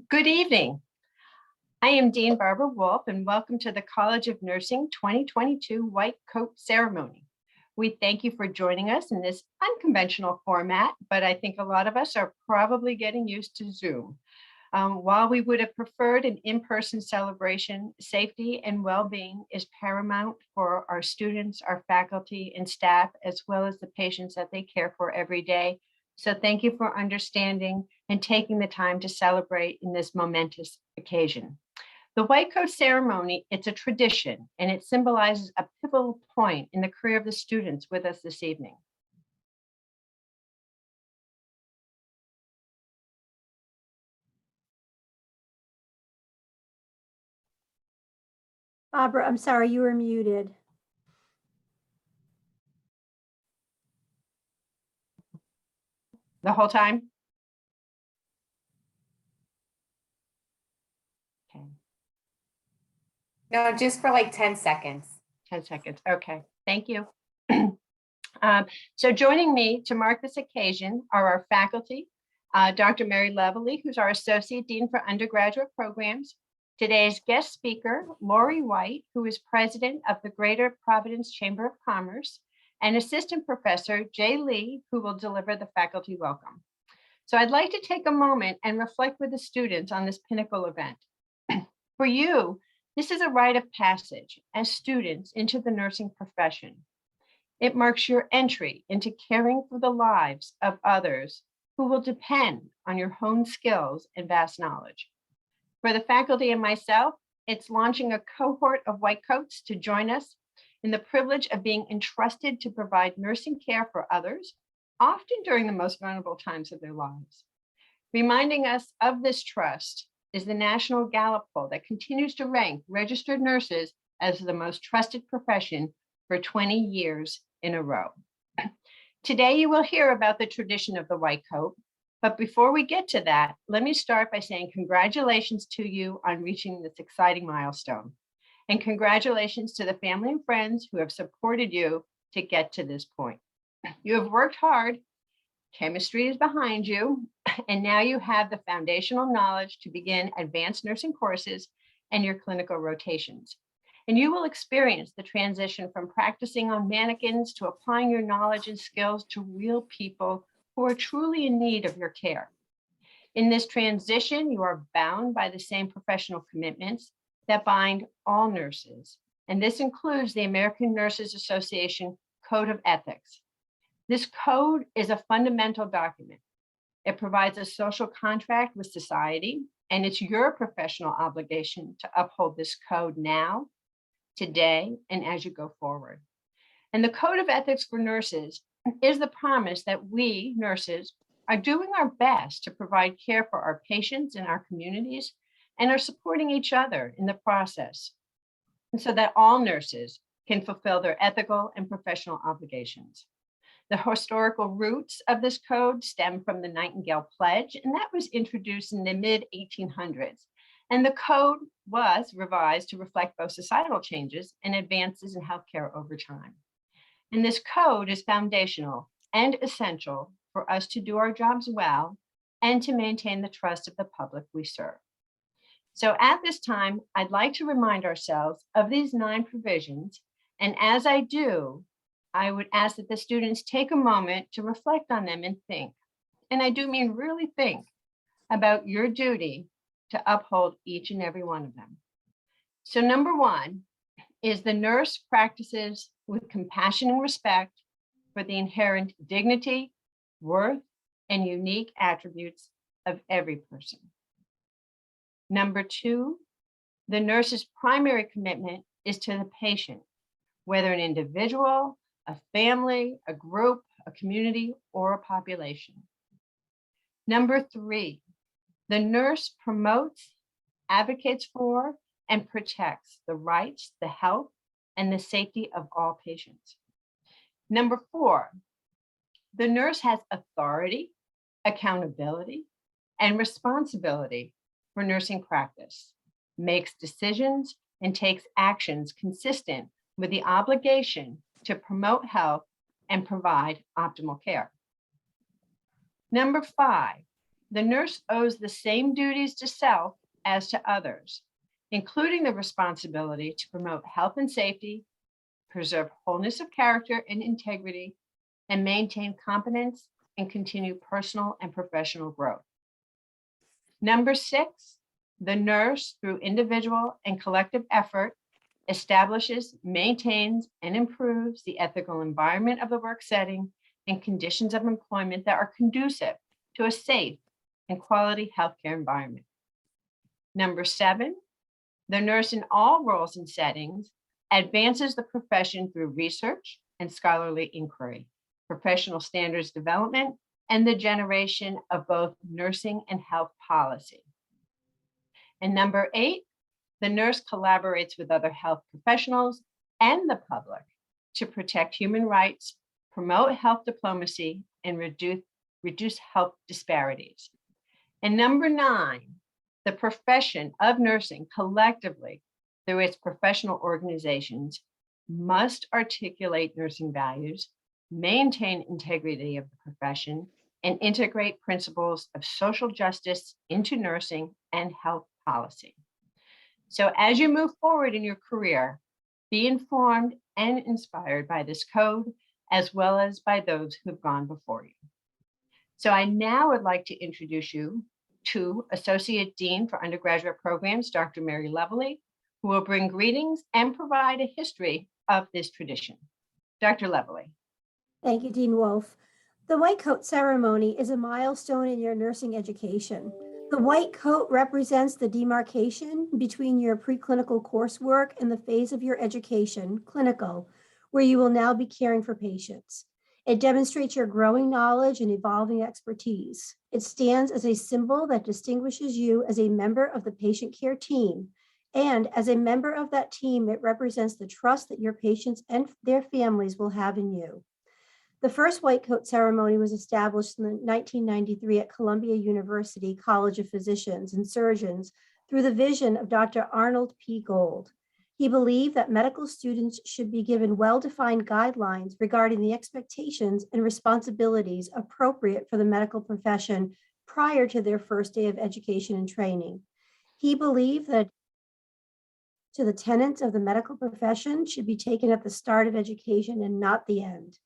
Good evening. I am Dean Barbara Wolfe, and welcome to the College of Nursing 2022 White Coat Ceremony. We thank you for joining us in this unconventional format, but I think a lot of us are probably getting used to Zoom. While we would have preferred an in-person celebration, safety and well-being is paramount for our students, our faculty and staff, as well as the patients that they care for every day. So thank you for understanding and taking the time to celebrate in this momentous occasion. The White Coat Ceremony, it's a tradition, and it symbolizes a pivotal point in the career of the students with us this evening. Barbara, I'm sorry, you were muted. The whole time? Okay. No, just for like 10 seconds. 10 seconds. Okay, thank you. So joining me to mark this occasion are our faculty, Dr. Mary Levely, who's our Associate Dean for Undergraduate Programs. Today's guest speaker, Lori White, who is President of the Greater Providence Chamber of Commerce, and Assistant Professor Jay Lee, who will deliver the faculty welcome. So I'd like to take a moment and reflect with the students on this pinnacle event. For you, this is a rite of passage as students into the nursing profession. It marks your entry into caring for the lives of others who will depend on your honed skills and vast knowledge. For the faculty and myself, it's launching a cohort of white coats to join us in the privilege of being entrusted to provide nursing care for others, often during the most vulnerable times of their lives. Reminding us of this trust is the National Gallup poll that continues to rank registered nurses as the most trusted profession for 20 years in a row. Today, you will hear about the tradition of the white coat. But before we get to that, let me start by saying congratulations to you on reaching this exciting milestone. And congratulations to the family and friends who have supported you to get to this point. You have worked hard, chemistry is behind you, and now you have the foundational knowledge to begin advanced nursing courses and your clinical rotations. And you will experience the transition from practicing on mannequins to applying your knowledge and skills to real people who are truly in need of your care. In this transition, you are bound by the same professional commitments that bind all nurses. And this includes the American Nurses Association Code of Ethics. This code is a fundamental document. It provides a social contract with society, and it's your professional obligation to uphold this code now, today, and as you go forward. And the Code of Ethics for Nurses is the promise that we, nurses, are doing our best to provide care for our patients and our communities and are supporting each other in the process, and so that all nurses can fulfill their ethical and professional obligations. The historical roots of this code stem from the Nightingale Pledge, and that was introduced in the mid-1800s. And the code was revised to reflect both societal changes and advances in healthcare over time. And this code is foundational and essential for us to do our jobs well and to maintain the trust of the public we serve. So at this time, I'd like to remind ourselves of these 9 provisions. And as I do, I would ask that the students take a moment to reflect on them and think, and I do mean really think, about your duty to uphold each and every one of them. So number 1 is the nurse practices with compassion and respect for the inherent dignity, worth, and unique attributes of every person. Number 2, the nurse's primary commitment is to the patient, whether an individual, a family, a group, a community, or a population. Number 3, the nurse promotes, advocates for, and protects the rights, the health, and the safety of all patients. Number 4, the nurse has authority, accountability, and responsibility for nursing practice, makes decisions, and takes actions consistent with the obligation to promote health and provide optimal care. Number 5, the nurse owes the same duties to self as to others, including the responsibility to promote health and safety, preserve wholeness of character and integrity, and maintain competence and continue personal and professional growth. Number 6, the nurse, through individual and collective effort, establishes, maintains, and improves the ethical environment of the work setting and conditions of employment that are conducive to a safe and quality healthcare environment. Number 7, the nurse in all roles and settings advances the profession through research and scholarly inquiry, professional standards development, and the generation of both nursing and health policy. And number 8, the nurse collaborates with other health professionals and the public to protect human rights, promote health diplomacy, and reduce health disparities. And number 9, the profession of nursing collectively through its professional organizations must articulate nursing values, maintain integrity of the profession, and integrate principles of social justice into nursing and health policy. So as you move forward in your career, be informed and inspired by this code, as well as by those who've gone before you. So I now would like to introduce you to Associate Dean for Undergraduate Programs, Dr. Mary Leveley, who will bring greetings and provide a history of this tradition. Dr. Leveley. Thank you, Dean Wolfe. The white coat ceremony is a milestone in your nursing education. The white coat represents the demarcation between your preclinical coursework and the phase of your education, clinical, where you will now be caring for patients. It demonstrates your growing knowledge and evolving expertise. It stands as a symbol that distinguishes you as a member of the patient care team. And as a member of that team, it represents the trust that your patients and their families will have in you. The first white coat ceremony was established in 1993 at Columbia University College of Physicians and Surgeons through the vision of Dr. Arnold P. Gold. He believed that medical students should be given well-defined guidelines regarding the expectations and responsibilities appropriate for the medical profession prior to their first day of education and training. He believed that to the tenets of the medical profession should be taken at the start of education and not the end.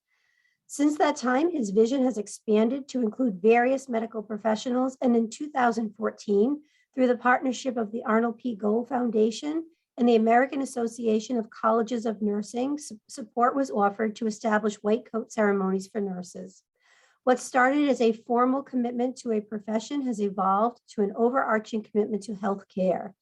Since that time, his vision has expanded to include various medical professionals, and in 2014, through the partnership of the Arnold P. Gold Foundation and the American Association of Colleges of Nursing, support was offered to establish white coat ceremonies for nurses. What started as a formal commitment to a profession has evolved to an overarching commitment to healthcare.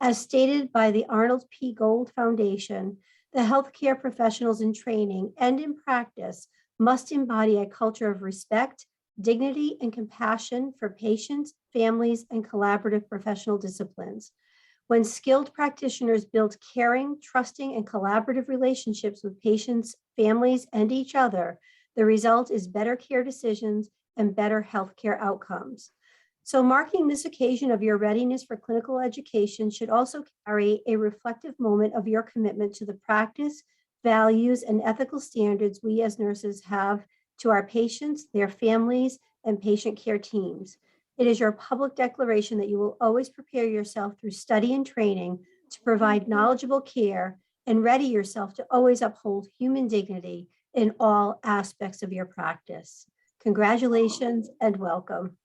As stated by the Arnold P. Gold Foundation, the healthcare professionals in training and in practice must embody a culture of respect, dignity, and compassion for patients, families, and collaborative professional disciplines. When skilled practitioners build caring, trusting, and collaborative relationships with patients, families, and each other, the result is better care decisions and better healthcare outcomes. So marking this occasion of your readiness for clinical education should also carry a reflective moment of your commitment to the practice, values, and ethical standards we as nurses have to our patients, their families, and patient care teams. It is your public declaration that you will always prepare yourself through study and training to provide knowledgeable care and ready yourself to always uphold human dignity in all aspects of your practice. Congratulations and welcome.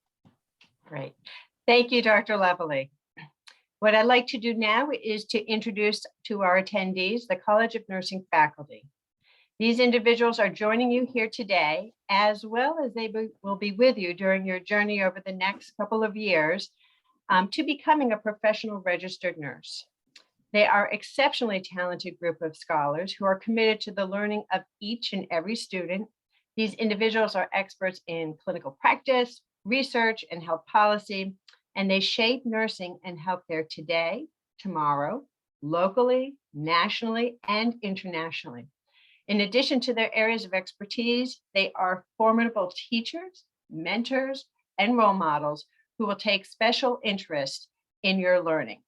Great. Thank you, Dr. Leveley. What I'd like to do now is to introduce to our attendees the College of Nursing faculty. These individuals are joining you here today, as well as they will be with you during your journey over the next couple of years to becoming a professional registered nurse. They are an exceptionally talented group of scholars who are committed to the learning of each and every student. These individuals are experts in clinical practice, research, and health policy, and they shape nursing and healthcare today, tomorrow, locally, nationally, and internationally. In addition to their areas of expertise, they are formidable teachers, mentors, and role models who will take special interest in your learning.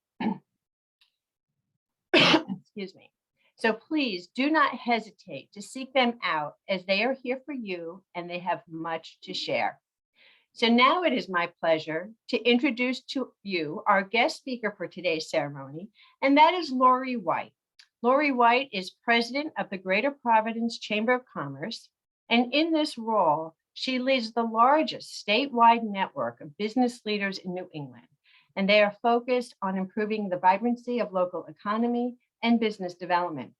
Excuse me. So please do not hesitate to seek them out, as they are here for you and they have much to share. So now it is my pleasure to introduce to you our guest speaker for today's ceremony, and that is Lori White. Lori White is president of the Greater Providence Chamber of Commerce, and in this role, she leads the largest statewide network of business leaders in New England, and they are focused on improving the vibrancy of local economy and business development.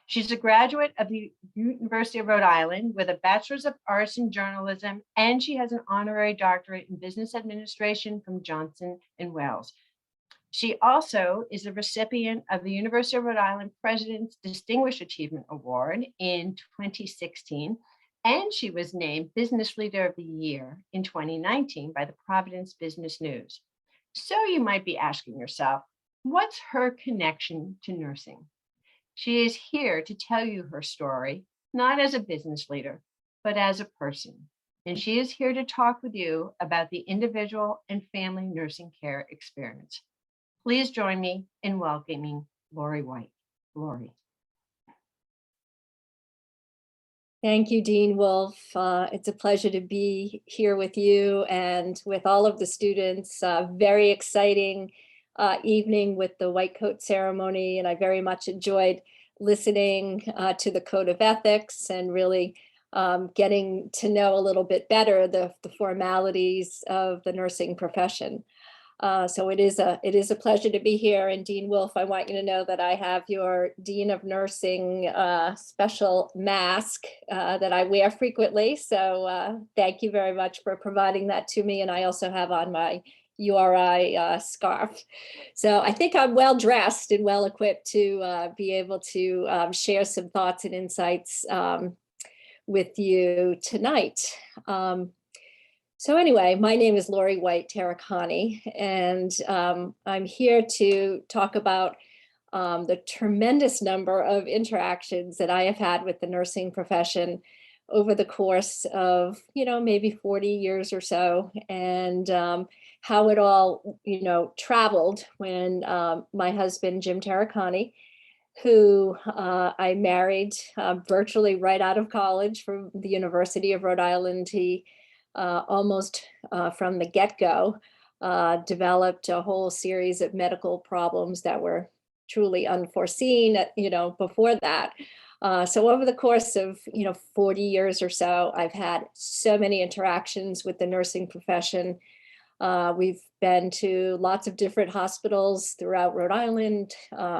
She's a graduate of the University of Rhode Island with a Bachelor's of Arts in Journalism, and she has an honorary doctorate in business administration from Johnson and Wales. She also is a recipient of the University of Rhode Island President's Distinguished Achievement Award in 2016, and she was named Business Leader of the Year in 2019 by the Providence Business News. So you might be asking yourself, what's her connection to nursing? She is here to tell you her story, not as a business leader, but as a person. And she is here to talk with you about the individual and family nursing care experience. Please join me in welcoming Lori White. Lori. Thank you, Dean Wolfe. It's a pleasure to be here with you and with all of the students. Very exciting evening with the white coat ceremony, and I very much enjoyed listening to the code of ethics and really getting to know a little bit better the formalities of the nursing profession. So it is a pleasure to be here. And Dean Wolfe, I want you to know that I have your Dean of Nursing special mask that I wear frequently. So thank you very much for providing that to me. And I also have on my URI scarf. So I think I'm well dressed and well equipped to be able to share some thoughts and insights with you tonight. So anyway, my name is Lori White Terracani, and I'm here to talk about the tremendous number of interactions that I have had with the nursing profession over the course of, maybe 40 years or so, and how it all, traveled when my husband, Jim Terracani, who I married virtually right out of college from the University of Rhode Island. He almost from the get-go developed a whole series of medical problems that were truly unforeseen, before that. So over the course of, 40 years or so, I've had so many interactions with the nursing profession. We've been to lots of different hospitals throughout Rhode Island.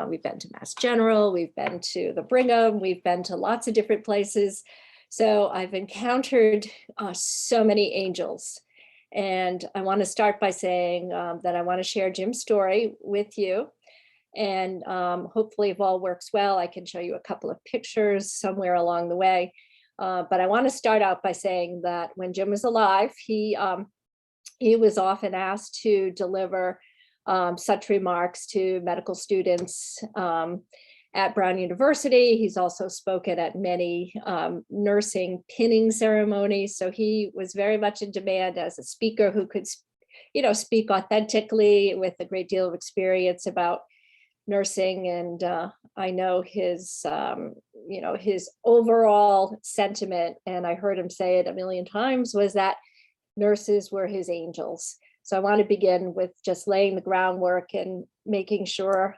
We've been to Mass General, we've been to the Brigham, we've been to lots of different places. So I've encountered so many angels. And I want to start by saying that I want to share Jim's story with you. And hopefully, if all works well, I can show you a couple of pictures somewhere along the way. But I want to start out by saying that when Jim was alive, he was often asked to deliver such remarks to medical students at Brown University. He's also spoken at many nursing pinning ceremonies. So he was very much in demand as a speaker who could, speak authentically with a great deal of experience about nursing. And I know his, his overall sentiment, and I heard him say it a million times, was that nurses were his angels. So I want to begin with just laying the groundwork and making sure,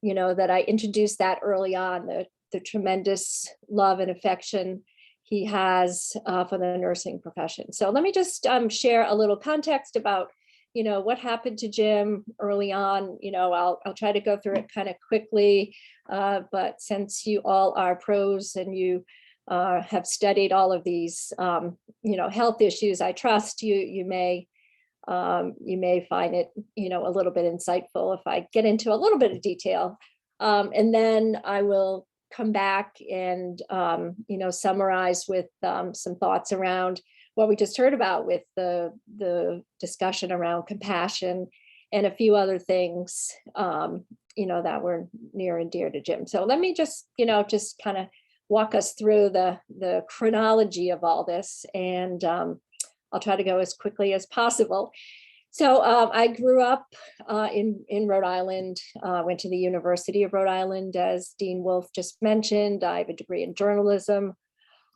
that I introduced that early on, the tremendous love and affection he has for the nursing profession. So let me just share a little context about, what happened to Jim early on. I'll try to go through it kind of quickly, but since you all are pros and you have studied all of these, health issues, I trust you may find it, a little bit insightful if I get into a little bit of detail. And then I will come back and, summarize with some thoughts around what we just heard about with the discussion around compassion and a few other things, that were near and dear to Jim. So let me just kind of walk us through the chronology of all this, and I'll try to go as quickly as possible. So I grew up in Rhode Island, went to the University of Rhode Island, as Dean Wolfe just mentioned. I have a degree in journalism.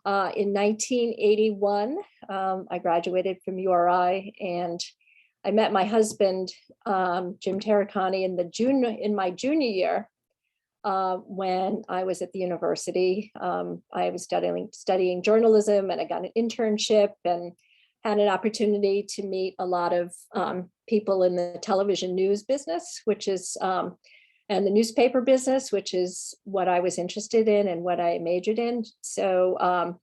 In 1981, I graduated from URI, and I met my husband, Jim Terracani, in my junior year when I was at the university. I was studying journalism, and I got an internship and had an opportunity to meet a lot of people in the television news business, which is and the newspaper business, which is what I was interested in and what I majored in. So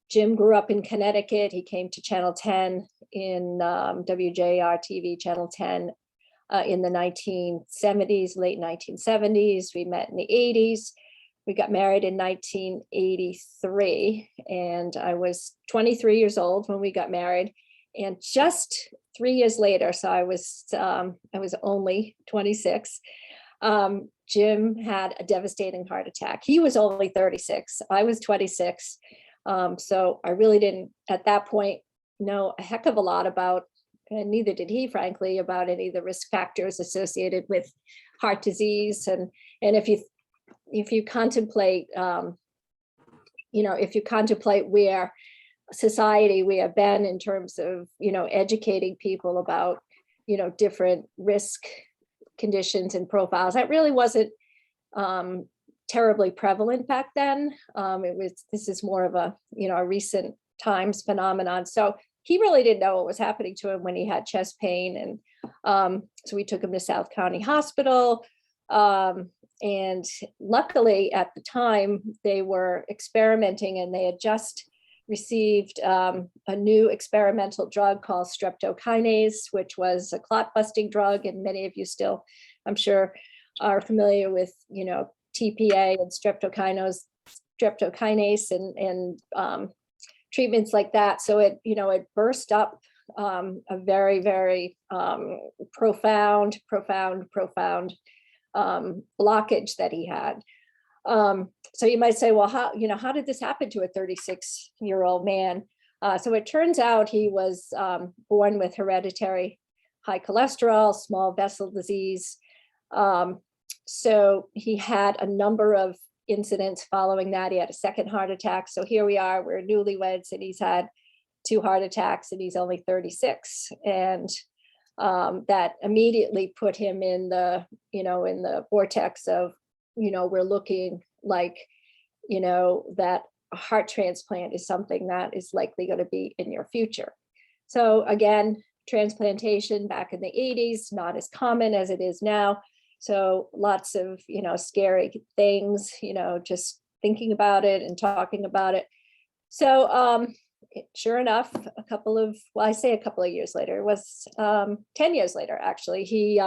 Jim grew up in Connecticut. He came to Channel 10 in WJR TV, Channel 10 in the 1970s, late 1970s. We met in the 80s. We got married in 1983, and I was 23 years old when we got married. And just 3 years later, so I was only 26, Jim had a devastating heart attack. He was only 36. I was 26. So I really didn't, at that point, know a heck of a lot about, and neither did he, frankly, about any of the risk factors associated with heart disease. And if you contemplate, if you contemplate where society we have been in terms of, educating people about, different risk conditions and profiles, that really wasn't terribly prevalent back then. This is more of a recent times phenomenon. So he really didn't know what was happening to him when he had chest pain, and so we took him to South County Hospital. And luckily, at the time, they were experimenting, and they had just received a new experimental drug called streptokinase, which was a clot busting drug, and many of you still, I'm sure, are familiar with TPA and streptokinase and treatments like that. So it burst up a very, very profound blockage that he had. So you might say, well, how did this happen to a 36-year-old man? So it turns out he was born with hereditary high cholesterol, small vessel disease. So he had a number of incidents following that. He had a second heart attack. So here we are, we're newlyweds, and he's had 2 heart attacks, and he's only 36. And that immediately put him in the vortex of, we're looking like, that a heart transplant is something that is likely going to be in your future. So again, transplantation back in the 80s, not as common as it is now. So lots of, scary things, just thinking about it and talking about it. So sure enough, a couple of years later, it was 10 years later, actually, he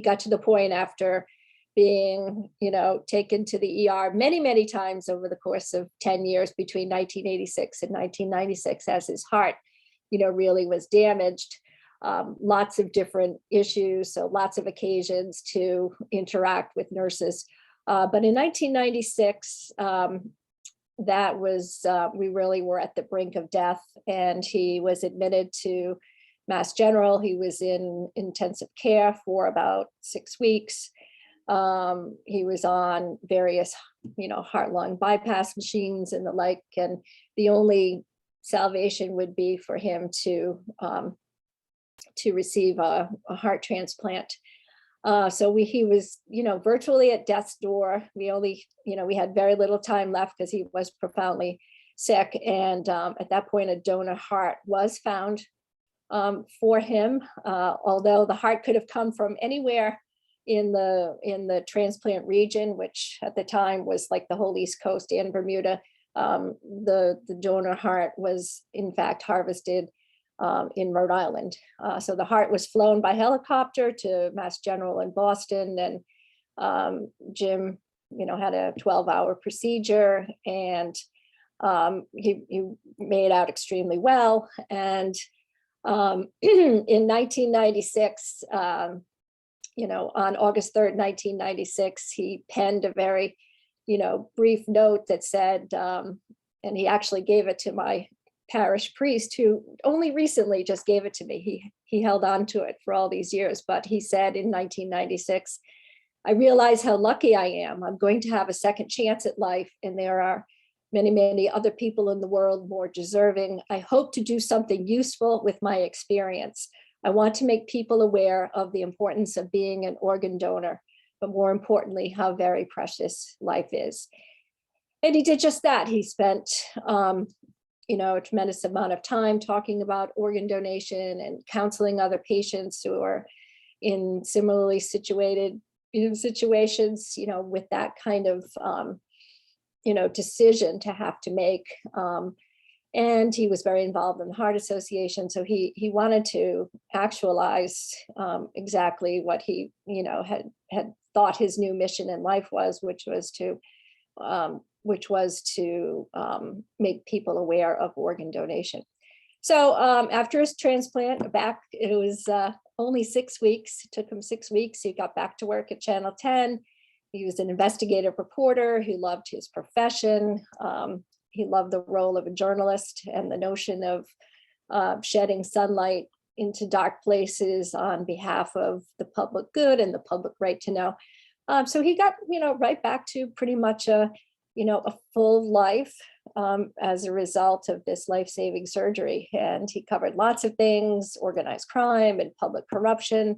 got to the point after being, taken to the ER many, many times over the course of 10 years between 1986 and 1996, as his heart, really was damaged. Lots of different issues, so lots of occasions to interact with nurses. But in 1996, that was, we really were at the brink of death, and he was admitted to Mass General. He was in intensive care for about 6 weeks. He was on various, heart-lung bypass machines and the like, and the only salvation would be for him to receive a heart transplant. So he was, virtually at death's door. We only, we had very little time left because he was profoundly sick. And at that point, a donor heart was found for him, although the heart could have come from anywhere in the transplant region, which at the time was like the whole East Coast and Bermuda. The donor heart was in fact harvested in Rhode Island. So the heart was flown by helicopter to Mass General in Boston, and Jim, had a 12-hour procedure, and he made out extremely well. And in 1996, on August 3rd, 1996, he penned a very, brief note that said, and he actually gave it to my parish priest, who only recently just gave it to me. He held on to it for all these years, but he said in 1996, I realize how lucky I am. I'm going to have a second chance at life, and there are many, many other people in the world more deserving. I hope to do something useful with my experience. I want to make people aware of the importance of being an organ donor, but more importantly, how very precious life is. And he did just that. He spent, a tremendous amount of time talking about organ donation and counseling other patients who are in similarly situated situations, with that kind of, decision to have to make. And he was very involved in the Heart Association. So he wanted to actualize exactly what he, had thought his new mission in life was, which was to make people aware of organ donation. So after his transplant back, it was only 6 weeks. It took him 6 weeks. He got back to work at Channel 10. He was an investigative reporter. He loved his profession. He loved the role of a journalist and the notion of shedding sunlight into dark places on behalf of the public good and the public right to know. So he got, right back to pretty much a full life as a result of this life-saving surgery. And he covered lots of things, organized crime and public corruption.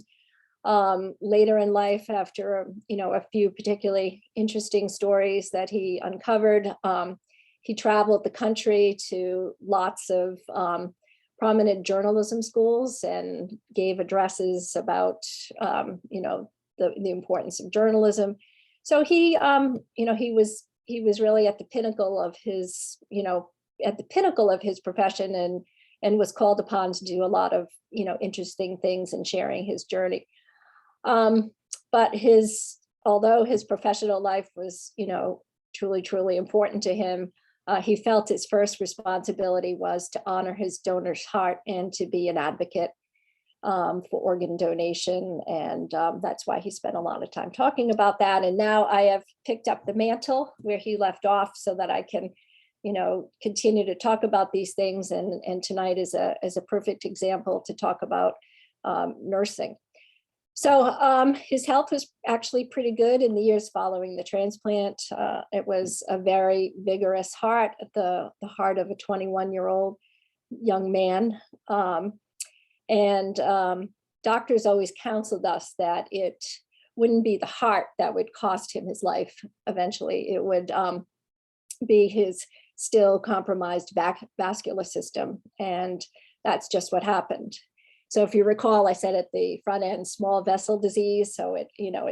Later in life, after, a few particularly interesting stories that he uncovered, he traveled the country to lots of prominent journalism schools and gave addresses about, the importance of journalism. So he was really at the pinnacle of his, profession and was called upon to do a lot of, interesting things and sharing his journey. But although his professional life was, truly, truly important to him, he felt his first responsibility was to honor his donor's heart and to be an advocate for organ donation. And that's why he spent a lot of time talking about that. And now I have picked up the mantle where he left off so that I can, continue to talk about these things. And tonight is a perfect example to talk about nursing. So his health was actually pretty good in the years following the transplant. It was a very vigorous heart, the heart of a 21-year-old young man. And doctors always counseled us that it wouldn't be the heart that would cost him his life eventually. It would be his still compromised vascular system. And that's just what happened. So if you recall, I said at the front end, small vessel disease. So it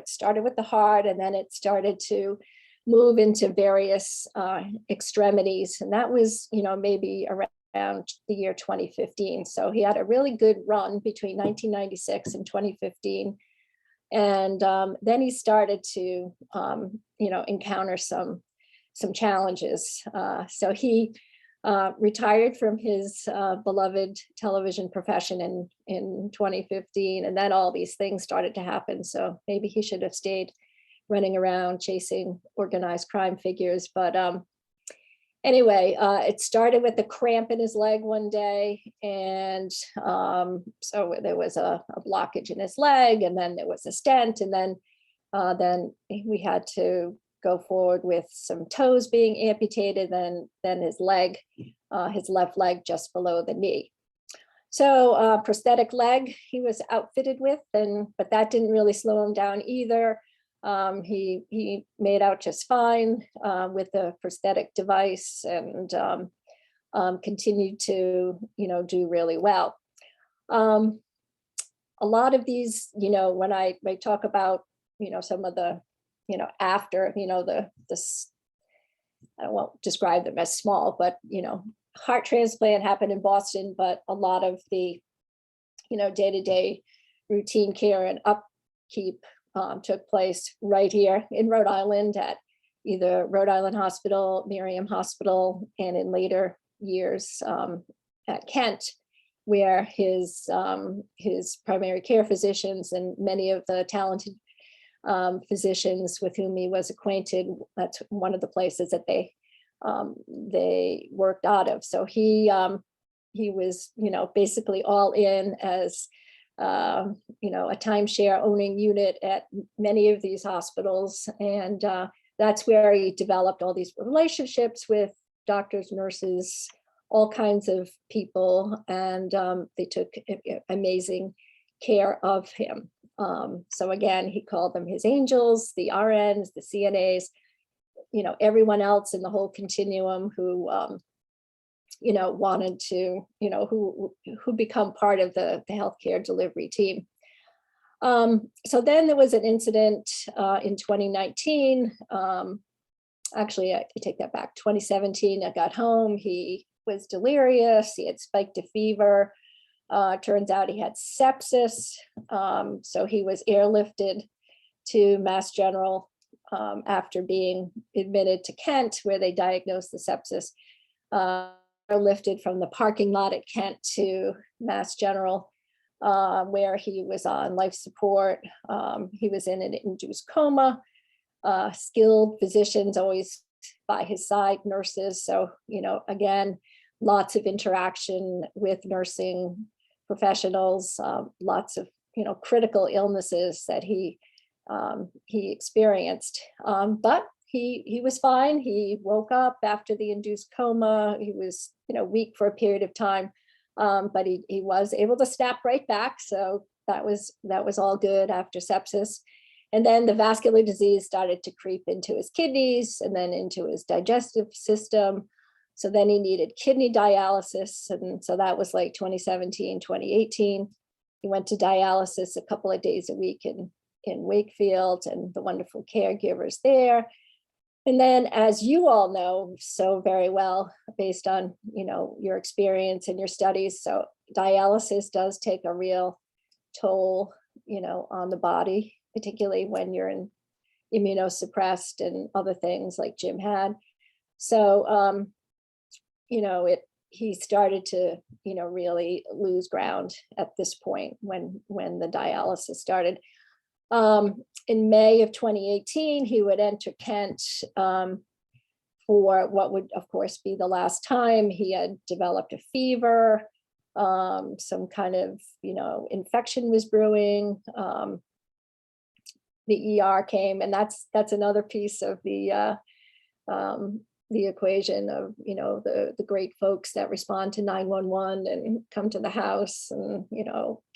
started with the heart and then it started to move into various extremities. And that was, maybe around the year 2015. So he had a really good run between 1996 and 2015. And then he started to, encounter some challenges. So he retired from his beloved television profession in 2015. And then all these things started to happen. So maybe he should have stayed running around chasing organized crime figures. But anyway, it started with a cramp in his leg one day. And so there was a blockage in his leg, and then there was a stent. And then we had to go forward with some toes being amputated, then his leg, his left leg just below the knee. So prosthetic leg he was outfitted with, but that didn't really slow him down either. He made out just fine with the prosthetic device and continued to, do really well. A lot of these, when I talk about, some of the, after, I won't describe them as small, but, heart transplant happened in Boston, but a lot of the, day-to-day routine care and upkeep took place right here in Rhode Island at either Rhode Island Hospital, Miriam Hospital, and in later years at Kent, where his primary care physicians and many of the talented physicians with whom he was acquainted, that's one of the places that they worked out of. So he was, basically all in as, a timeshare owning unit at many of these hospitals. And that's where he developed all these relationships with doctors, nurses, all kinds of people, and they took amazing care of him. So again, he called them his angels, the RNs, the CNAs, everyone else in the whole continuum who, wanted to, who become part of the healthcare delivery team. So then there was an incident in 2019. Actually, I take that back. 2017, I got home. He was delirious. He had spiked a fever. Turns out he had sepsis. So he was airlifted to Mass General after being admitted to Kent, where they diagnosed the sepsis. Lifted from the parking lot at Kent to Mass General, where he was on life support. He was in an induced coma. Skilled physicians always by his side, nurses. So, again, lots of interaction with nursing professionals, lots of, critical illnesses that he experienced. But he was fine. He woke up after the induced coma. He was, weak for a period of time, but he was able to snap right back. So that was all good after sepsis. And then the vascular disease started to creep into his kidneys and then into his digestive system. So then he needed kidney dialysis. And so that was like 2017, 2018. He went to dialysis a couple of days a week in Wakefield, and the wonderful caregivers there. And then, as you all know so very well, based on, your experience and your studies, so dialysis does take a real toll, on the body, particularly when you're immunosuppressed and other things like Jim had. So, he started to, really lose ground at this point when the dialysis started. In May of 2018, he would enter Kent for what would, of course, be the last time. He had developed a fever, some kind of, infection was brewing. The ER came, and that's another piece of the equation of, the great folks that respond to 911 and come to the house and,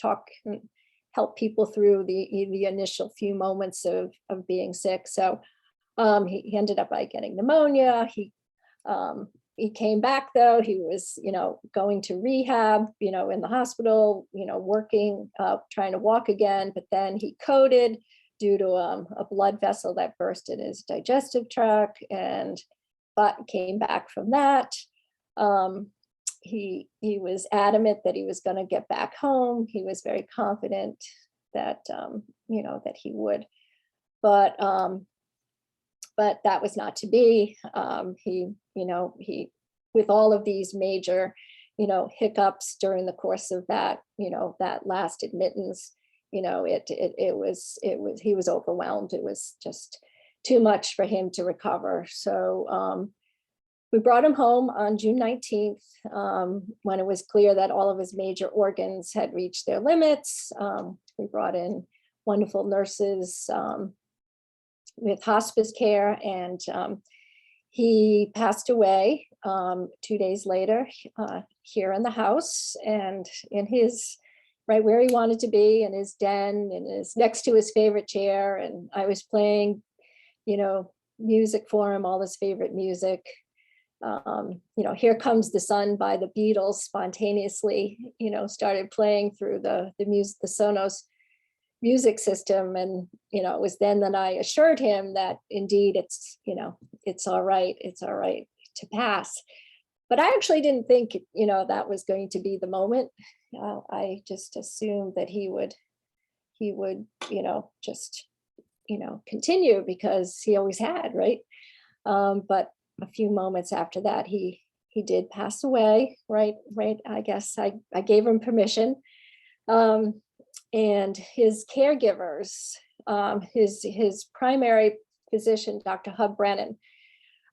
talk and help people through the initial few moments of being sick. So he ended up by getting pneumonia. He came back though. He was, going to rehab, in the hospital, working, trying to walk again, but then he coded due to a blood vessel that burst in his digestive tract, but came back from that. He was adamant that he was going to get back home. He was very confident that that he would, but that was not to be. He with all of these major hiccups during the course of that that last admittance, he was overwhelmed. It was just too much for him to recover. So we brought him home on June 19th, when it was clear that all of his major organs had reached their limits. We brought in wonderful nurses with hospice care, and he passed away 2 days later here in the house, and in his right where he wanted to be, in his den, and is next to his favorite chair. And I was playing, music for him, all his favorite music. Here Comes the Sun by the Beatles spontaneously, started playing through the music, the Sonos music system. And, it was then that I assured him that indeed it's all right. It's all right to pass. But I actually didn't think, that was going to be the moment. I just assumed that he would, just, continue, because he always had, right? But a few moments after that, he did pass away, right. I guess I gave him permission. And his caregivers, his primary physician, Dr. Hub Brennan,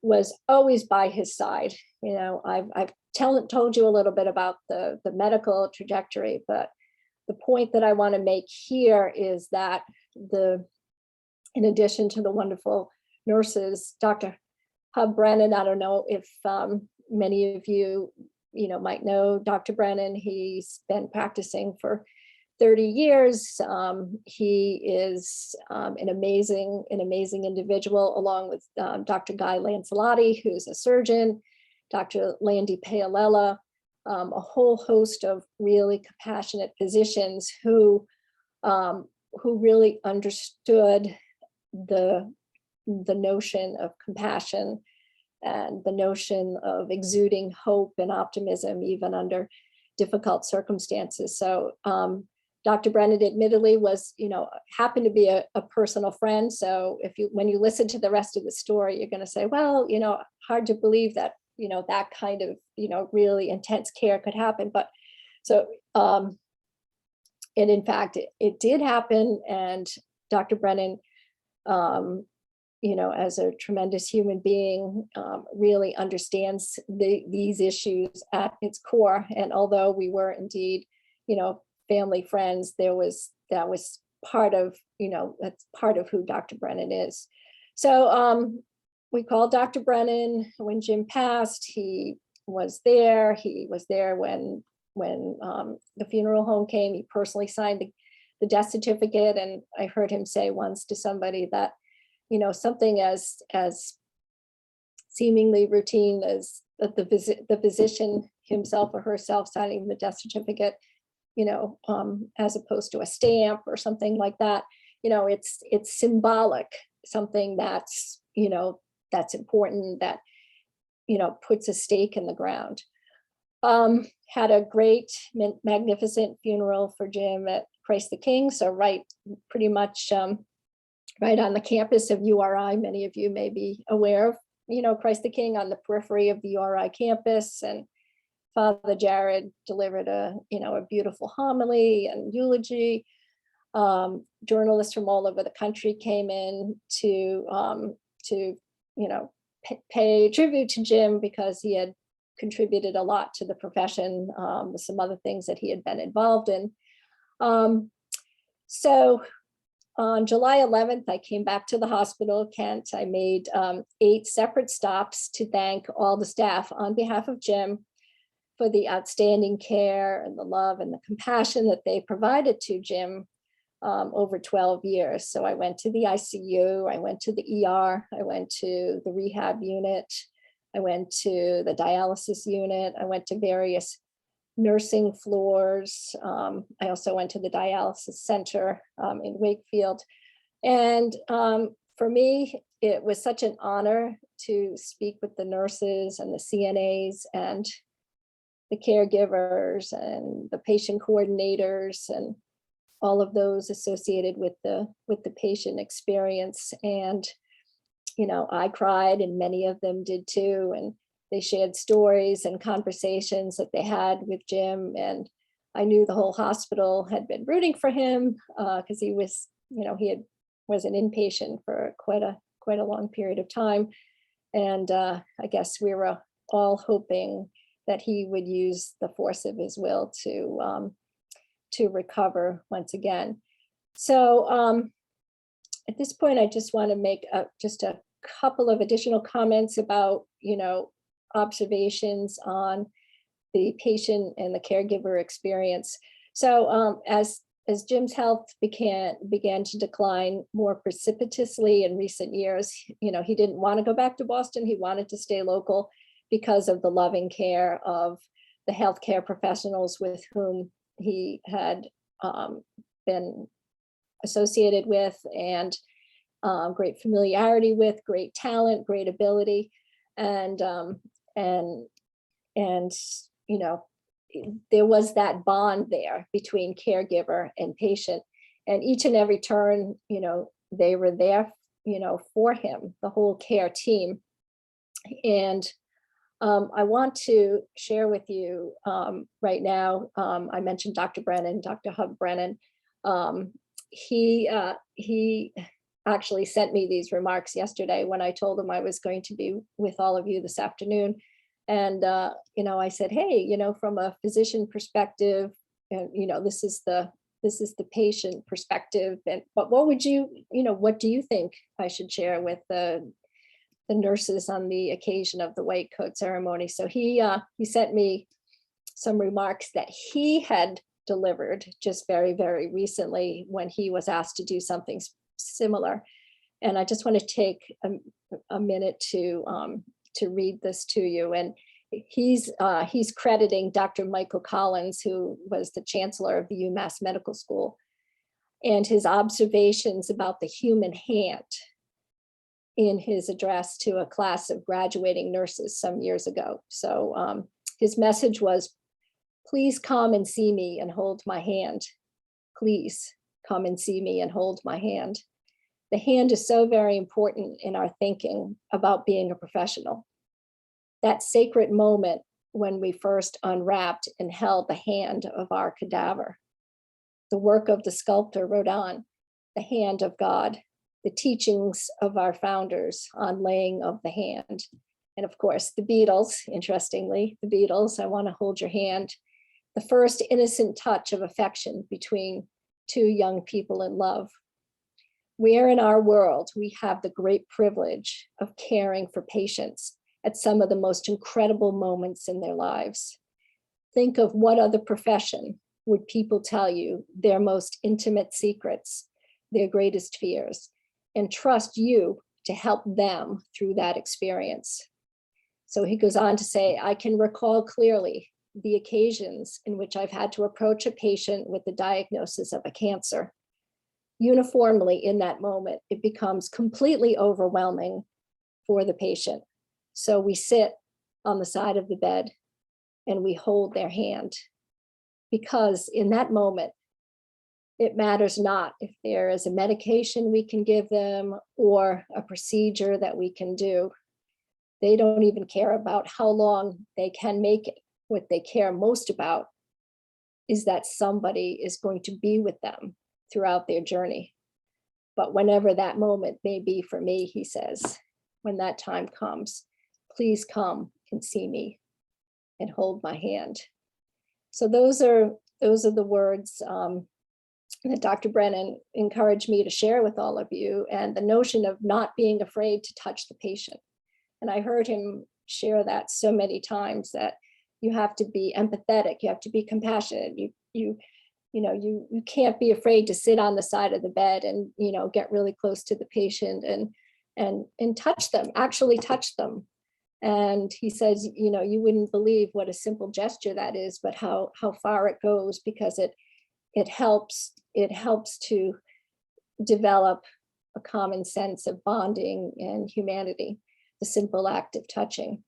was always by his side. I've told you a little bit about the medical trajectory, but the point that I want to make here is that in addition to the wonderful nurses, Dr. Hub Brennan. I don't know if many of you, might know Dr. Brennan. He's been practicing for 30 years. He is an amazing individual, along with Dr. Guy Lancelotti, who's a surgeon, Dr. Landy Paolella, a whole host of really compassionate physicians who really understood the notion of compassion and the notion of exuding hope and optimism, even under difficult circumstances. So Dr. Brennan admittedly was, happened to be a personal friend. So when you listen to the rest of the story, you're going to say, well, hard to believe that, that kind of, really intense care could happen. But so, and in fact, it did happen. And Dr. Brennan, as a tremendous human being, really understands these issues at its core. And although we were indeed, family friends, that was part of, that's part of who Dr. Brennan is. So we called Dr. Brennan when Jim passed. He was there. He was there when the funeral home came. He personally signed the death certificate. And I heard him say once to somebody that, something as seemingly routine as the physician himself or herself signing the death certificate, as opposed to a stamp or something like that, it's symbolic, something that's, that's important, that, puts a stake in the ground. Had a great, magnificent funeral for Jim at Christ the King. So pretty much right on the campus of URI. Many of you may be aware of, Christ the King on the periphery of the URI campus. And Father Jared delivered a beautiful homily and eulogy. Journalists from all over the country came in to pay tribute to Jim, because he had contributed a lot to the profession with some other things that he had been involved in. So on July 11th, I came back to the hospital, Kent. I made 8 separate stops to thank all the staff on behalf of Jim for the outstanding care and the love and the compassion that they provided to Jim over 12 years. So I went to the ICU, I went to the ER, I went to the rehab unit, I went to the dialysis unit, I went to various nursing floors. I also went to the dialysis center in Wakefield. And for me, it was such an honor to speak with the nurses and the CNAs and the caregivers and the patient coordinators and all of those associated with the patient experience. And, I cried, and many of them did too. And they shared stories and conversations that they had with Jim. And I knew the whole hospital had been rooting for him because he was, was an inpatient for quite a long period of time. And I guess we were all hoping that he would use the force of his will to recover once again. So at this point, I just want to make just a couple of additional comments about, observations on the patient and the caregiver experience. So as Jim's health began to decline more precipitously in recent years, he didn't want to go back to Boston. He wanted to stay local because of the loving care of the healthcare professionals with whom he had been associated with, and great familiarity with, great talent, great ability. And there was that bond there between caregiver and patient, and each and every turn, they were there, for him, the whole care team. And I want to share with you right now, I mentioned Dr. Brennan, Dr. Hub Brennan. He actually sent me these remarks yesterday when I told him I was going to be with all of you this afternoon. And, I said, hey, from a physician perspective, this is the patient perspective. But what would what do you think I should share with the the nurses on the occasion of the white coat ceremony. So he sent me some remarks that he had delivered just very, very recently when he was asked to do something similar. And I just want to take a minute to read this to you. And he's crediting Dr. Michael Collins, who was the chancellor of the UMass Medical School, and his observations about the human hand in his address to a class of graduating nurses some years ago. So his message was, please come and see me and hold my hand. Please come and see me and hold my hand. The hand is so very important in our thinking about being a professional. That sacred moment when we first unwrapped and held the hand of our cadaver. The work of the sculptor Rodin, the hand of God, the teachings of our founders on laying of the hand. And of course, the Beatles, interestingly, the Beatles, I want to hold your hand. The first innocent touch of affection between two young people in love. Where in our world we have the great privilege of caring for patients at some of the most incredible moments in their lives. Think of what other profession would people tell you their most intimate secrets, their greatest fears, and trust you to help them through that experience. So he goes on to say, I can recall clearly the occasions in which I've had to approach a patient with the diagnosis of a cancer. Uniformly in that moment, it becomes completely overwhelming for the patient. So we sit on the side of the bed and we hold their hand, because in that moment, it matters not if there is a medication we can give them or a procedure that we can do. They don't even care about how long they can make it. What they care most about is that somebody is going to be with them throughout their journey. But whenever that moment may be for me, he says, when that time comes, please come and see me and hold my hand. So those are the words that Dr. Brennan encouraged me to share with all of you, and the notion of not being afraid to touch the patient. And I heard him share that so many times, that you have to be empathetic, you have to be compassionate, you can't be afraid to sit on the side of the bed and get really close to the patient and touch them, actually touch them. And he says, you wouldn't believe what a simple gesture that is, but how far it goes, because it helps to develop a common sense of bonding and humanity, the simple act of touching.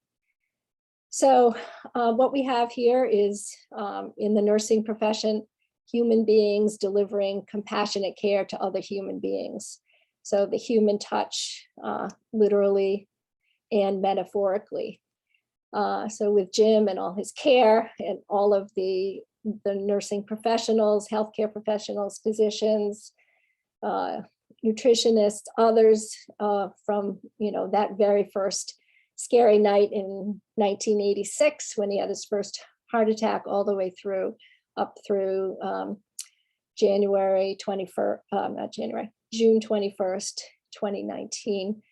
So what we have here is in the nursing profession, human beings delivering compassionate care to other human beings. So the human touch, literally and metaphorically. So with Jim and all his care and all of the nursing professionals, healthcare professionals, physicians, nutritionists, others from that very first scary night in 1986 when he had his first heart attack, all the way through up through January 21st, not January, June 21st, 2019.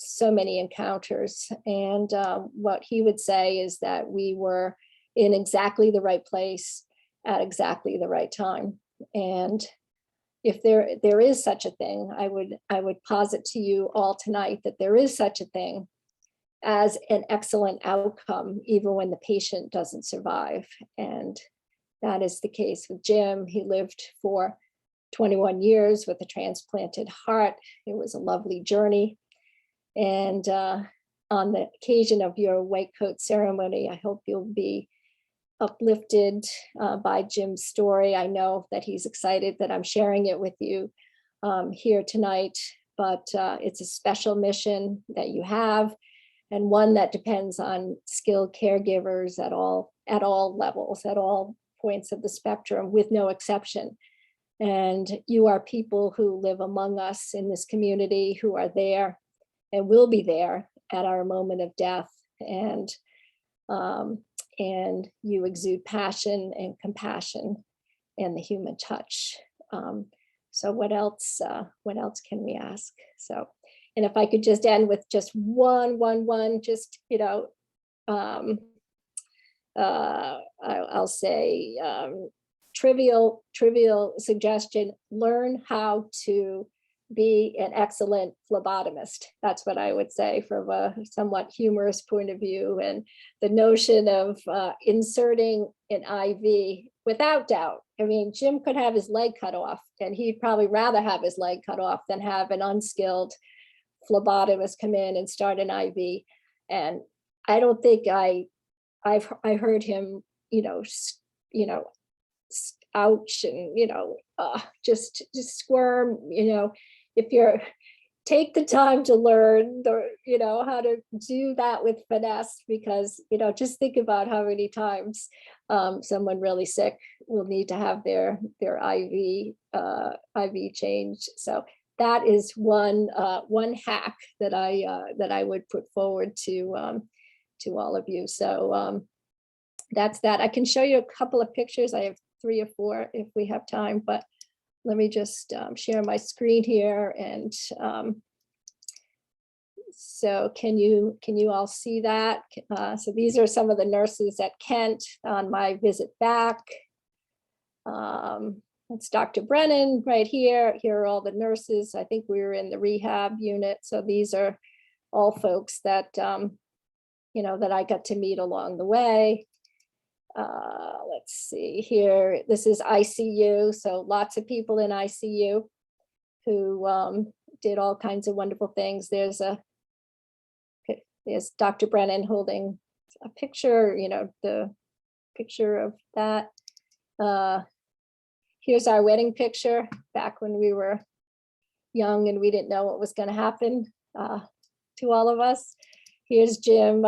So many encounters. And what he would say is that we were in exactly the right place at exactly the right time. And if there is such a thing, I would posit to you all tonight that there is such a thing as an excellent outcome, even when the patient doesn't survive. And that is the case with Jim. He lived for 21 years with a transplanted heart. It was a lovely journey. And on the occasion of your white coat ceremony, I hope you'll be uplifted by Jim's story. I know that he's excited that I'm sharing it with you here tonight, but it's a special mission that you have, and one that depends on skilled caregivers at all levels, at all points of the spectrum, with no exception. And you are people who live among us in this community, who are there and will be there at our moment of death. And you exude passion and compassion and the human touch. So what else can we ask? So And if I could just end with just one, just, I'll say trivial suggestion, learn how to be an excellent phlebotomist. That's what I would say from a somewhat humorous point of view. And the notion of inserting an IV, without doubt, I mean, Jim could have his leg cut off, and he'd probably rather have his leg cut off than have an unskilled phlebotomist come in and start an IV. And I don't think I heard him, ouch, and just squirm. If you're take the time to learn how to do that with finesse, because just think about how many times someone really sick will need to have their IV changed. So that is one hack that I would put forward to all of you. So that's that. I can show you a couple of pictures. I have 3 or 4 if we have time, but let me just share my screen here. And so can you all see that? So these are some of the nurses at Kent on my visit back. It's Dr. Brennan right here. Here are all the nurses. I think we were in the rehab unit. So these are all folks that, that I got to meet along the way. Let's see here. This is ICU. So lots of people in ICU who did all kinds of wonderful things. There's Dr. Brennan holding a picture, the picture of that. Here's our wedding picture back when we were young and we didn't know what was going to happen to all of us. Here's Jim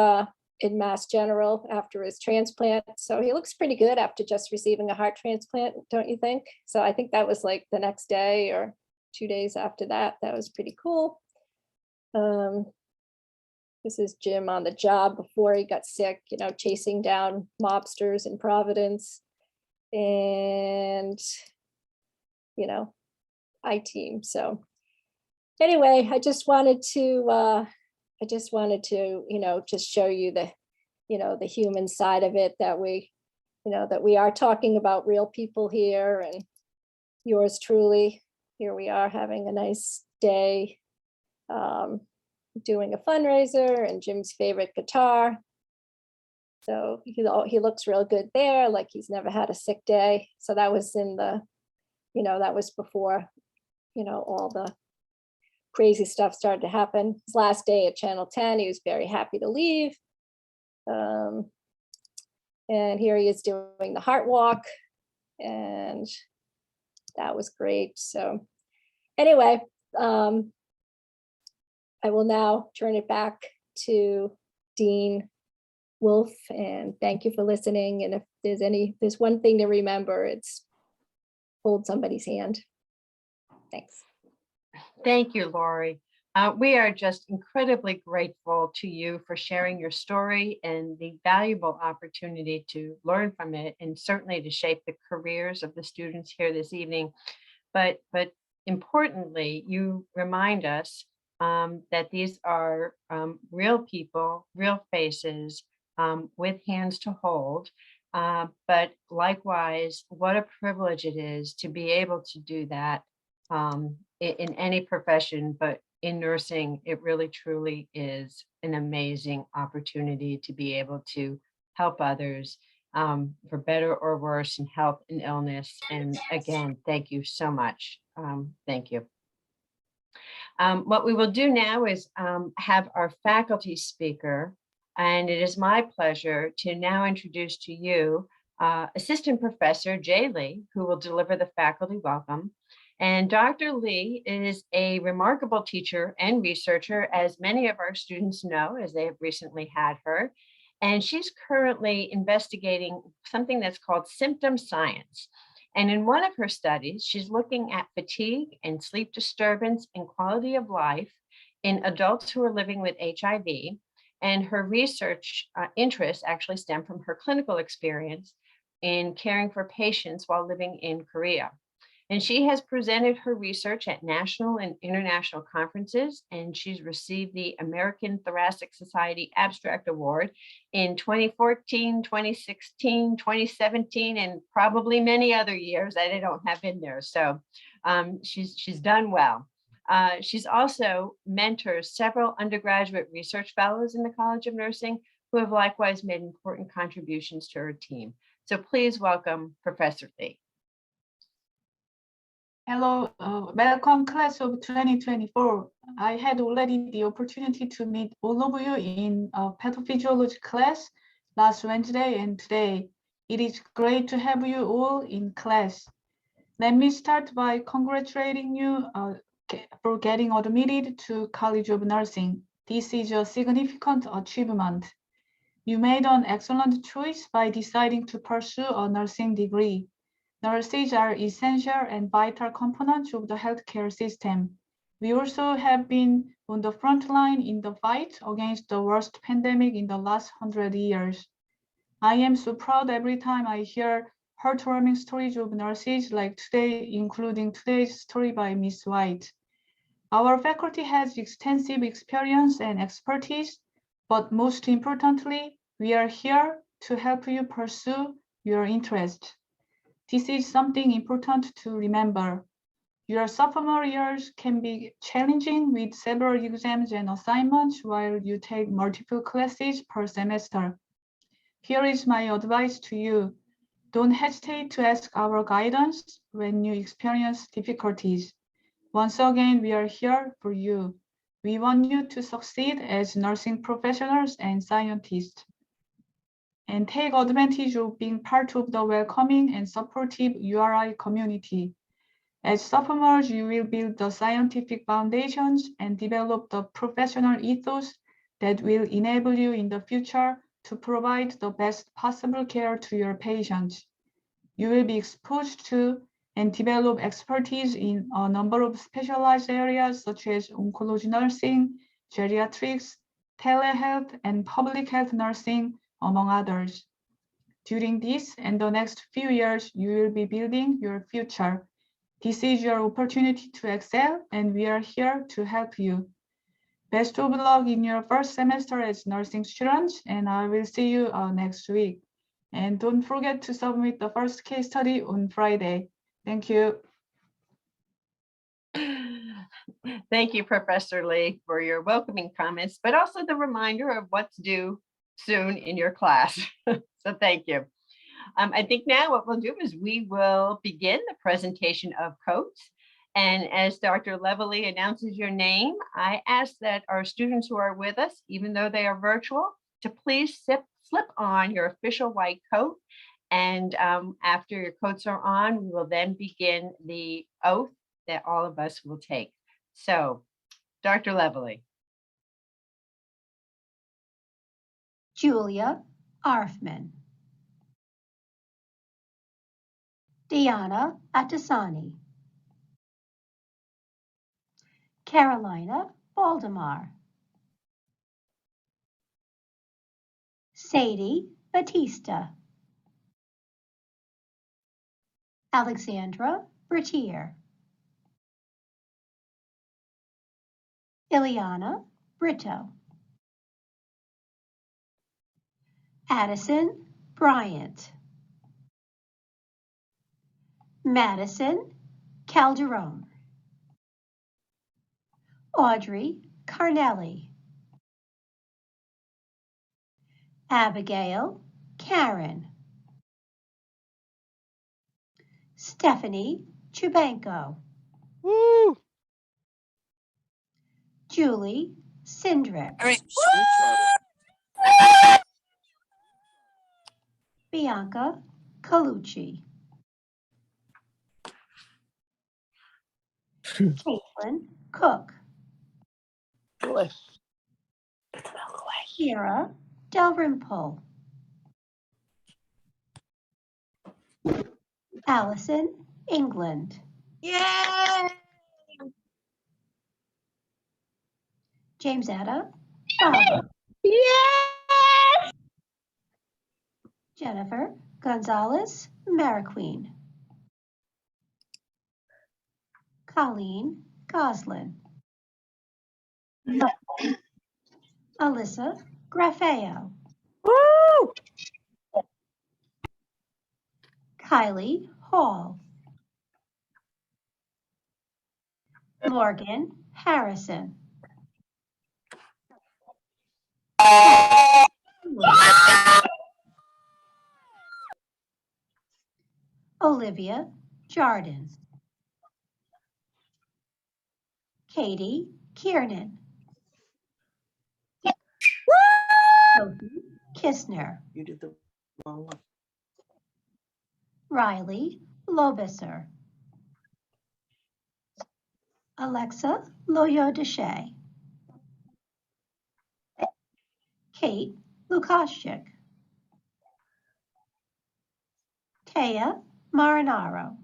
in Mass General after his transplant. So he looks pretty good after just receiving a heart transplant, don't you think? So I think that was like the next day or 2 days after that. That was pretty cool. This is Jim on the job before he got sick, chasing down mobsters in Providence. And, I-team. So anyway, I just wanted to, just show you the, the human side of it, that we are talking about real people here, and yours truly. Here we are having a nice day, doing a fundraiser, and Jim's favorite guitar. So he looks real good there, like he's never had a sick day. So that was in the, that was before, all the crazy stuff started to happen. His last day at Channel 10, he was very happy to leave. And here he is doing the heart walk, and that was great. So anyway, I will now turn it back to Dean Wolfe, and thank you for listening. And if there's one thing to remember, it's hold somebody's hand. Thanks. Thank you, Lori. We are just incredibly grateful to you for sharing your story and the valuable opportunity to learn from it, and certainly to shape the careers of the students here this evening. But importantly, you remind us that these are real people, real faces, with hands to hold. But likewise, what a privilege it is to be able to do that in any profession, but in nursing, it really truly is an amazing opportunity to be able to help others for better or worse in health and illness. And again, thank you so much. Thank you. What we will do now is have our faculty speaker, and it is my pleasure to now introduce to you Assistant Professor Jay Lee, who will deliver the faculty welcome. And Dr. Lee is a remarkable teacher and researcher, as many of our students know, as they have recently had her. And she's currently investigating something that's called symptom science. And in one of her studies, she's looking at fatigue and sleep disturbance and quality of life in adults who are living with HIV. And her research interests actually stem from her clinical experience in caring for patients while living in Korea. And she has presented her research at national and international conferences, and she's received the American Thoracic Society Abstract Award in 2014, 2016, 2017, and probably many other years that I don't have in there. So she's done well. She's also mentors several undergraduate research fellows in the College of Nursing who have likewise made important contributions to her team. So please welcome Professor Lee. Hello, welcome class of 2024. I had already the opportunity to meet all of you in a pathophysiology class last Wednesday and today. It is great to have you all in class. Let me start by congratulating you for getting admitted to College of Nursing. This is a significant achievement. You made an excellent choice by deciding to pursue a nursing degree. Nurses are essential and vital components of the healthcare system. We also have been on the front line in the fight against the worst pandemic in the last 100 years. I am so proud every time I hear heartwarming stories of nurses like today, including today's story by Ms. White. Our faculty has extensive experience and expertise, but most importantly, we are here to help you pursue your interest. This is something important to remember. Your sophomore years can be challenging with several exams and assignments while you take multiple classes per semester. Here is my advice to you. Don't hesitate to ask our guidance when you experience difficulties. Once again, we are here for you. We want you to succeed as nursing professionals and scientists. And take advantage of being part of the welcoming and supportive URI community. As sophomores, you will build the scientific foundations and develop the professional ethos that will enable you in the future to provide the best possible care to your patients. You will be exposed to and develop expertise in a number of specialized areas such as oncology nursing, geriatrics, telehealth, and public health nursing, among others. During this and the next few years, you will be building your future. This is your opportunity to excel, and we are here to help you. Best of luck in your first semester as nursing students, and I will see you next week. And don't forget to submit the first case study on Friday. Thank you. Thank you, Professor Lee, for your welcoming comments, but also the reminder of what's due soon in your class. So thank you. I think now what we'll do is we will begin the presentation of coats. And as Dr. Levely announces your name, I ask that our students who are with us, even though they are virtual, to please slip on your official white coat. And after your coats are on, we will then begin the oath that all of us will take. So, Dr. Levely. Julia Arfman. Diana Atasani. Carolina Valdemar. Sadie Batista. Alexandra Bertier. Ileana Brito. Addison Bryant. Madison Calderon. Audrey Carnelli. Abigail Karen. Stephanie Chubanko. Woo! Julie Sindrick. Bianca Colucci. Caitlin Cook. Boy. Kira Dalrymple. Allison England. Yay! Jamesetta Barber. Yes! Jennifer Gonzalez Mariqueen. Colleen Goslin. Alyssa Graffeo. Woo! Kylie Hall. Morgan Harrison. Olivia Jardin. Katie Kiernan. Sophie Kistner. You did the wrong one. Riley Lobiser. Alexa Loyo-Deshay. Kate Lukashchik. Taya Marinaro.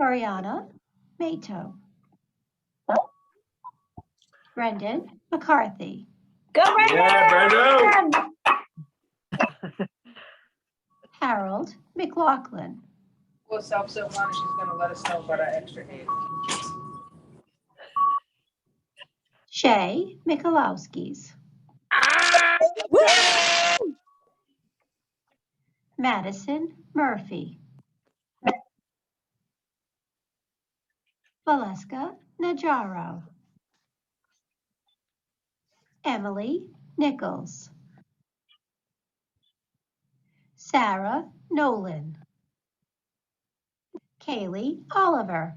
Ariana Mato. Brendan McCarthy. Go Yeah, Brandon! Harold McLaughlin. Well, South Carolina, she's gonna let us know about our extra aid. Shay Mikulowskis. Madison Murphy. Valeska Najaro. Emily Nichols. Sarah Nolan. Kaylee Oliver.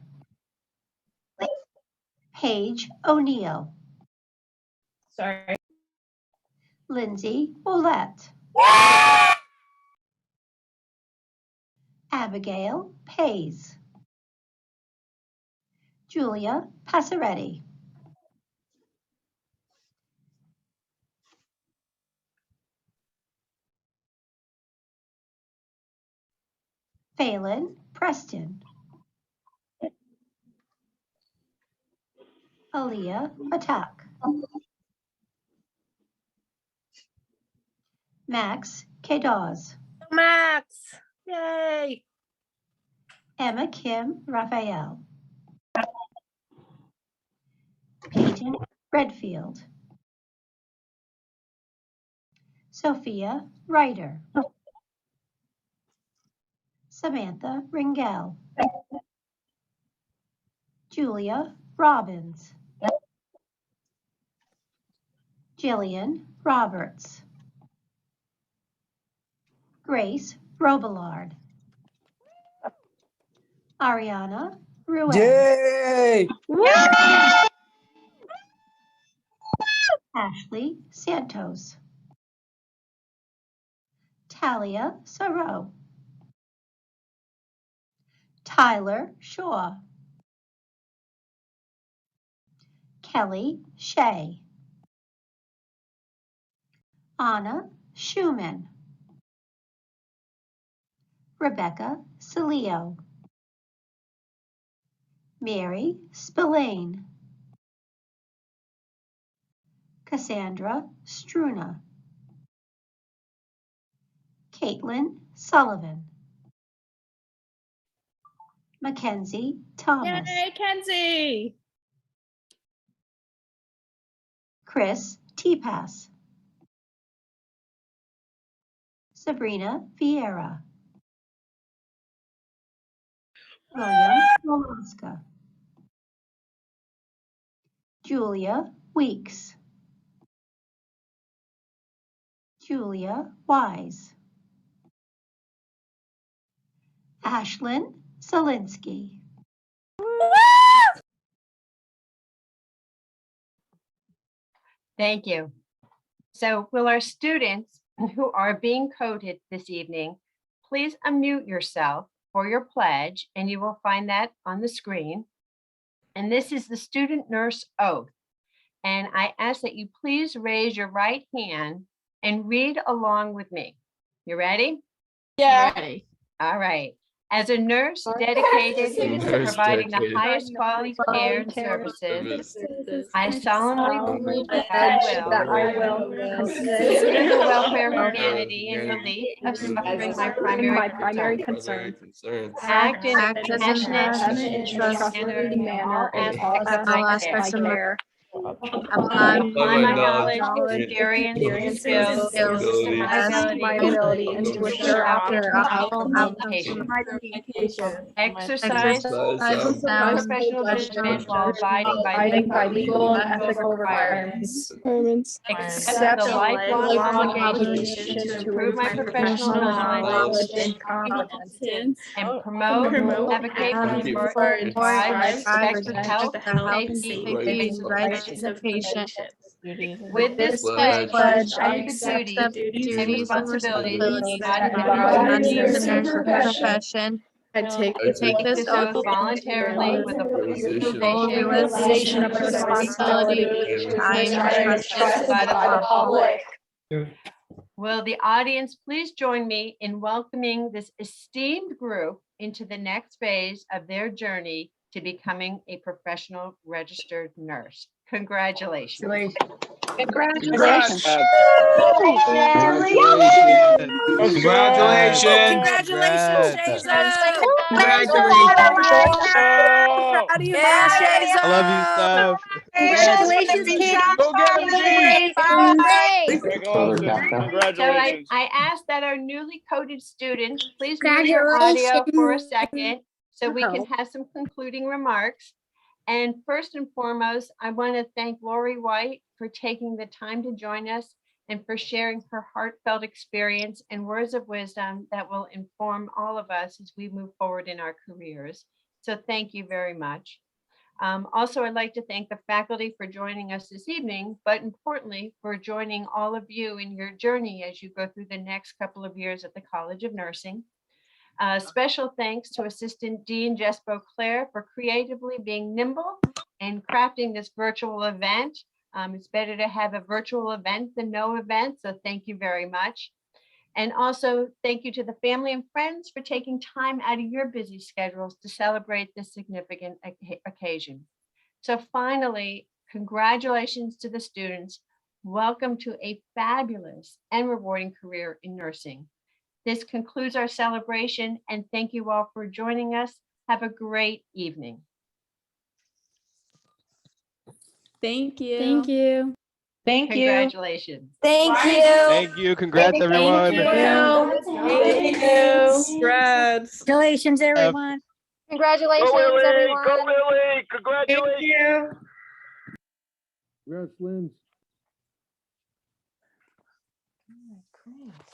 Paige O'Neill. Sorry. Lindsay Ouellette. Abigail Pays. Julia Passaretti. Phelan Preston. Aaliyah Atak. Max K. Max. Yay. Emma Kim Raphael. Peyton Redfield. Sophia Ryder. Samantha Ringel. Julia Robbins. Jillian Roberts. Grace Robillard. Ariana Ruiz. Yay! Ashley Santos. Talia Saro. Tyler Shaw. Kelly Shea. Anna Schumann. Rebecca Salio. Mary Spillane. Cassandra Struna. Caitlin Sullivan. Mackenzie Thomas. Yay, Kenzie. Chris Tepass. Sabrina Vieira. William Molaska. Julia Weeks. Julia Wise. Ashlyn Zelinsky. Thank you. So will our students who are being coded this evening, please unmute yourself for your pledge, and you will find that on the screen. And this is the student nurse oath. And I ask that you please raise your right hand and read along with me. You ready? Yeah. All right. As a nurse dedicated to providing the highest quality care and services, I solemnly pledge that I will consider the welfare of humanity and relief of suffering my primary concern. Act in a compassionate and trustworthy manner in all aspects of my care. Apply my knowledge, experience, and skills to the best of my ability and to assure optimal communication. Exercise sound professional judgment while abiding by legal and ethical requirements. Accept the lifelong obligation to improve my professional knowledge and competence and promote, advocate for, and drive respect for health, safety, and rights of patients. With this pledge, I accept the duties and responsibilities embodied in the nursing profession. I take this oath voluntarily with a full realization of the responsibility which I am trusted by the public. Will the audience please join me in welcoming this esteemed group into the next phase of their journey to becoming a professional registered nurse? Congratulations. Congratulations. Congratulations, Shaza. I love you, Steph. Congratulations, Katie. Go get him, G. So I asked that our newly coded students please mute your audio for a second so we can have some concluding remarks. And first and foremost, I want to thank Lori White for taking the time to join us and for sharing her heartfelt experience and words of wisdom that will inform all of us as we move forward in our careers. So thank you very much. Also, I'd like to thank the faculty for joining us this evening, but importantly, for joining all of you in your journey as you go through the next couple of years at the College of Nursing. Special thanks to Assistant Dean Jess Beauclair for creatively being nimble and crafting this virtual event. It's better to have a virtual event than no event, so thank you very much. And also thank you to the family and friends for taking time out of your busy schedules to celebrate this significant occasion. So finally, congratulations to the students. Welcome to a fabulous and rewarding career in nursing. This concludes our celebration, and thank you all for joining us. Have a great evening. Thank you. Thank you. Thank you. Congratulations. Thank you. Thank you. Congrats, everyone. Thank you. Congrats. Congratulations, everyone. Congratulations, everyone. Go Lily. Congratulations. Thank you. Congrats, Lynn. Great.